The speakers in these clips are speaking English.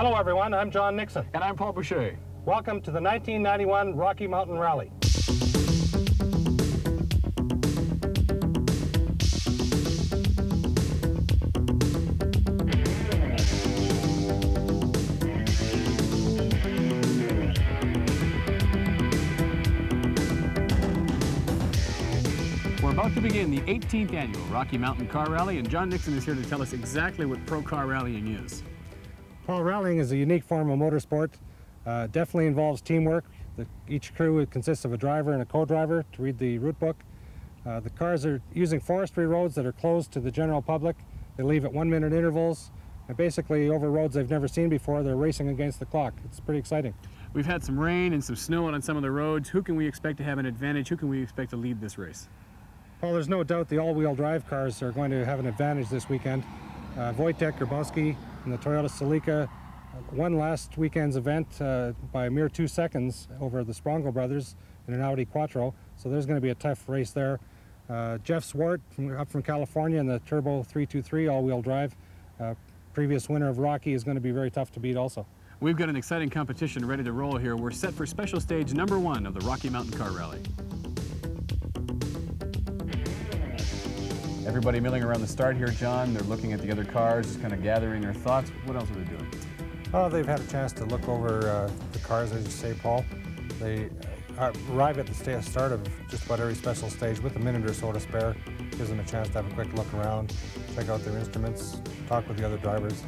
Hello everyone, I'm John Nixon. And I'm Paul Boucher. Welcome to the 1991 Rocky Mountain Rally. We're about to begin the 18th annual Rocky Mountain Car Rally, and John Nixon is here to tell us exactly what pro car rallying is. Pro rallying is a unique form of motorsport. Definitely involves teamwork. Each crew consists of a driver and a co-driver to read the route book. The cars are using forestry roads that are closed to the general public. They leave at 1-minute intervals, and basically over roads they've never seen before. They're racing against the clock. It's pretty exciting. We've had some rain and some snow on some of the roads. Who can we expect to have an advantage? Who can we expect to lead this race? Well, there's no doubt the all-wheel drive cars are going to have an advantage this weekend. Wojtek Hrabowski in the Toyota Celica won last weekend's event by a mere 2 seconds over the Sprongl brothers in an Audi Quattro, so there's going to be a tough race there. Zwart up from California in the Turbo 323 all-wheel drive, previous winner of Rocky, is going to be very tough to beat also. We've got an exciting competition ready to roll here. We're set for special stage number 1 of the Rocky Mountain Car Rally. Everybody milling around the start here, John. They're looking at the other cars, just kind of gathering their thoughts. What else are they doing? Oh, they've had a chance to look over the cars, as you say, Paul. They arrive at the start of just about every special stage with a minute or so to spare. Gives them a chance to have a quick look around, check out their instruments, talk with the other drivers.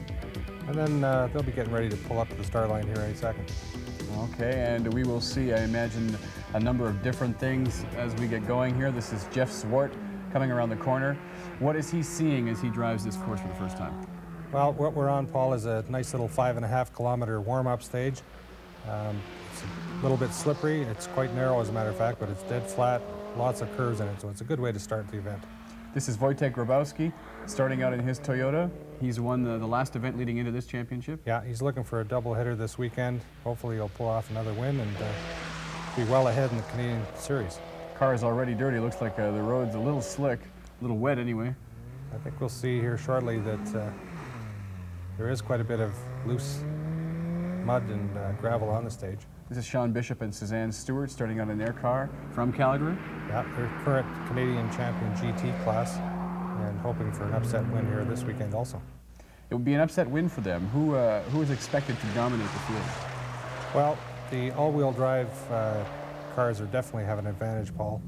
And then they'll be getting ready to pull up to the start line here any second. Okay, and we will see, I imagine, a number of different things as we get going here. This is Jeff Zwart coming around the corner. What is he seeing as he drives this course for the first time? Well, what we're on, Paul, is a nice little 5.5-kilometer warm-up stage. It's a little bit slippery. It's quite narrow, as a matter of fact, but it's dead flat, lots of curves in it, so it's a good way to start the event. This is Wojtek Hrabowski, starting out in his Toyota. He's won the last event leading into this championship. Yeah, he's looking for a doubleheader this weekend. Hopefully he'll pull off another win and be well ahead in the Canadian Series. Car is already dirty. Looks like the road's a little slick, a little wet anyway. I think we'll see here shortly that there is quite a bit of loose mud and gravel on the stage. This is Sean Bishop and Suzanne Stewart starting out in their car from Calgary. Yeah, they're current Canadian champion GT class and hoping for an upset win here this weekend also. It would be an upset win for them. Who is expected to dominate the field? Well, the all-wheel drive cars are definitely have an advantage, Paul.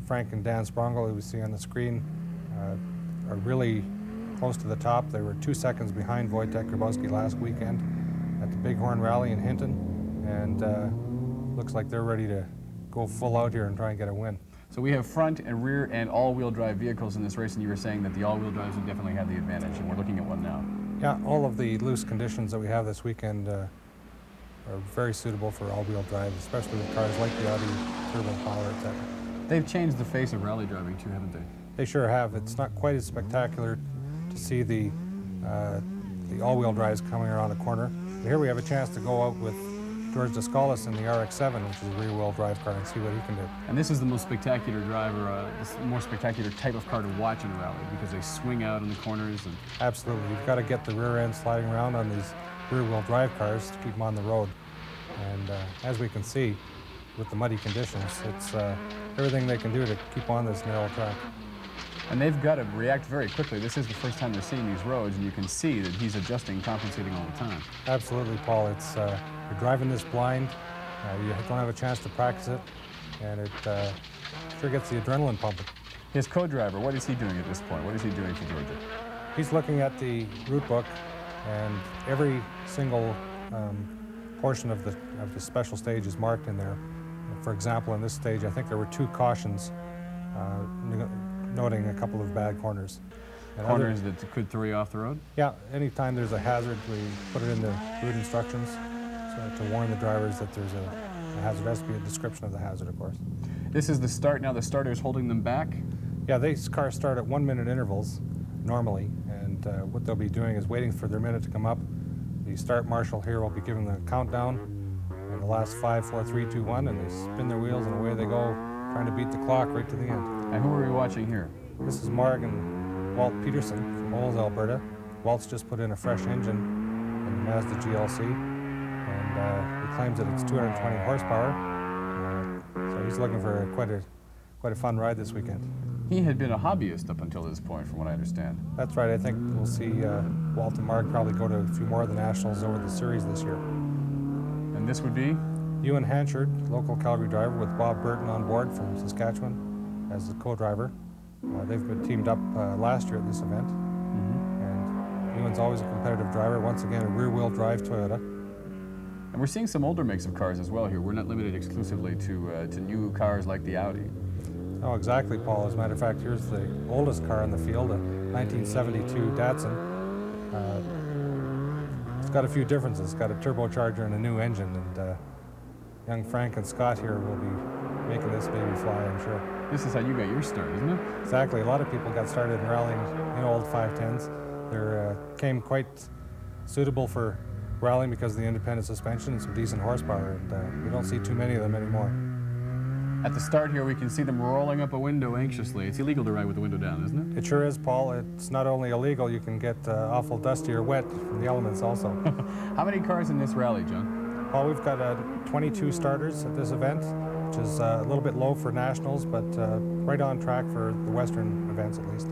Frank and Dan Sprongl, who we see on the screen, are really close to the top. They were 2 seconds behind Wojtek Hrabowski last weekend at the Bighorn Rally in Hinton, and looks like they're ready to go full out here and try and get a win. So we have front and rear and all-wheel drive vehicles in this race, and you were saying that the all-wheel drives would definitely have the advantage, and we're looking at one now. Yeah, all of the loose conditions that we have this weekend are very suitable for all-wheel drive, especially with cars like the Audi Turbo Power, etc. They've changed the face of rally driving too, haven't they? They sure have. It's not quite as spectacular to see the all-wheel drives coming around the corner. But here we have a chance to go out with George Dascollas in the RX-7, which is a rear-wheel drive car, and see what he can do. And this is the most spectacular driver, this more spectacular type of car to watch in a rally because they swing out in the corners. And absolutely. You've got to get the rear end sliding around on these rear-wheel drive cars to keep them on the road. And as we can see, with the muddy conditions, it's everything they can do to keep on this narrow track. And they've got to react very quickly. This is the first time they're seeing these roads, and you can see that he's adjusting, compensating all the time. Absolutely, Paul. It's you're driving this blind. You don't have a chance to practice it, and it sure gets the adrenaline pumping. His co-driver, what is he doing at this point? What is he doing for Georgia? He's looking at the route book, and every single portion of the special stage is marked in there. For example, in this stage, I think there were 2 cautions noting a couple of bad corners. And corners that could throw you off the road? Yeah, anytime there's a hazard, we put it in the route instructions so to warn the drivers that there's a hazard. There has to be a description of the hazard, of course. This is the start. Now the starter is holding them back? Yeah, these cars start at 1-minute intervals normally, and what they'll be doing is waiting for their minute to come up. The start marshal here will be giving the countdown, and the last 5, 4, 3, 2, 1, and they spin their wheels and away they go, trying to beat the clock right to the end. And who are we watching here? This is Marge and Walt Petersen from Olds, Alberta. Walt's just put in a fresh engine in the Mazda GLC, and he claims that it's 220 horsepower. So he's looking for quite a fun ride this weekend. He had been a hobbyist up until this point, from what I understand. That's right. I think we'll see Walt and Marge probably go to a few more of the nationals over the series this year. And this would be? Ewan Hanchard, local Calgary driver, with Bob Burton on board from Saskatchewan as the co-driver. They've been teamed up last year at this event. And Ewan's always a competitive driver. Once again, a rear-wheel drive Toyota. And we're seeing some older makes of cars as well here. We're not limited exclusively to new cars like the Audi. Oh, exactly, Paul. As a matter of fact, here's the oldest car in the field, a 1972 Datsun. It's got a few differences. It's got a turbocharger and a new engine, and young Frank and Scott here will be making this baby fly, I'm sure. This is how you got your start, isn't it? Exactly. A lot of people got started in rallying in old 510s. They came quite suitable for rallying because of the independent suspension and some decent horsepower, and we don't see too many of them anymore. At the start here, we can see them rolling up a window anxiously. It's illegal to ride with the window down, isn't it? It sure is, Paul. It's not only illegal, you can get awful dusty or wet from the elements also. How many cars in this rally, John? Paul, we've got 22 starters at this event, which is a little bit low for nationals, but right on track for the Western events at least.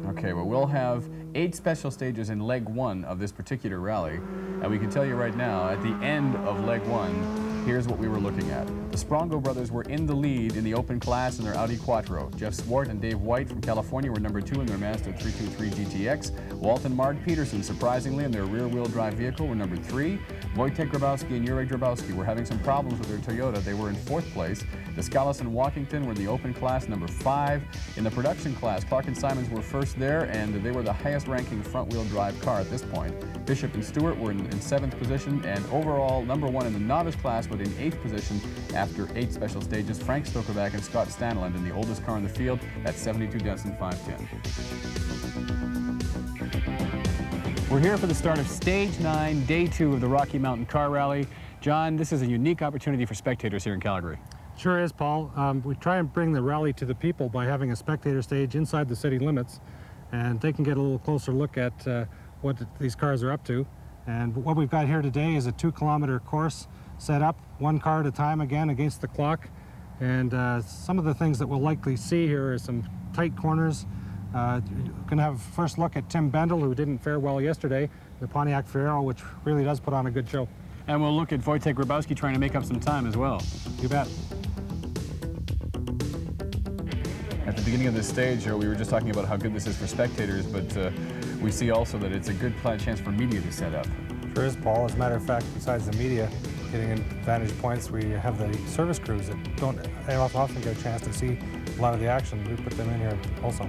Okay, well, we'll have 8 special stages in leg 1 of this particular rally. And we can tell you right now, at the end of leg 1, here's what we were looking at. The Sprongl brothers were in the lead in the open class in their Audi Quattro. Jeff Zwart and Dave White from California were number 2 in their Mazda 323 GTX. Walt and Marge Petersen, surprisingly, in their rear-wheel drive vehicle were number 3. Wojtek Hrabowski and Jorge Drabowski were having some problems with their Toyota. They were in 4th place. Dascollas and Walkington were in the open class, number 5. In the production class, Clark and Simons were first there, and they were the highest-ranking front-wheel drive car at this point. Bishop and Stewart were in 7th position, and overall, number 1 in the novice class, but in 8th position after 8 special stages. Frank Stokovac and Scott Stanland in the oldest car in the field at 72 Datsun 510. We're here for the start of Stage 9, Day 2 of the Rocky Mountain Car Rally. John, this is a unique opportunity for spectators here in Calgary. Sure is, Paul. We try and bring the rally to the people by having a spectator stage inside the city limits, and they can get a little closer look at what these cars are up to. And what we've got here today is a 2-kilometer course set up, 1 car at a time, again against the clock. And some of the things that we'll likely see here are some tight corners. We're going to have a first look at Tim Bendle, who didn't fare well yesterday, the Pontiac Fiero, which really does put on a good show. And we'll look at Wojtek Hrabowski trying to make up some time as well. You bet. At the beginning of this stage, we were just talking about how good this is for spectators, but we see also that it's a good chance for media to set up. Sure is, Paul. As a matter of fact, besides the media getting in vantage points, we have the service crews that don't often get a chance to see a lot of the action. We put them in here also.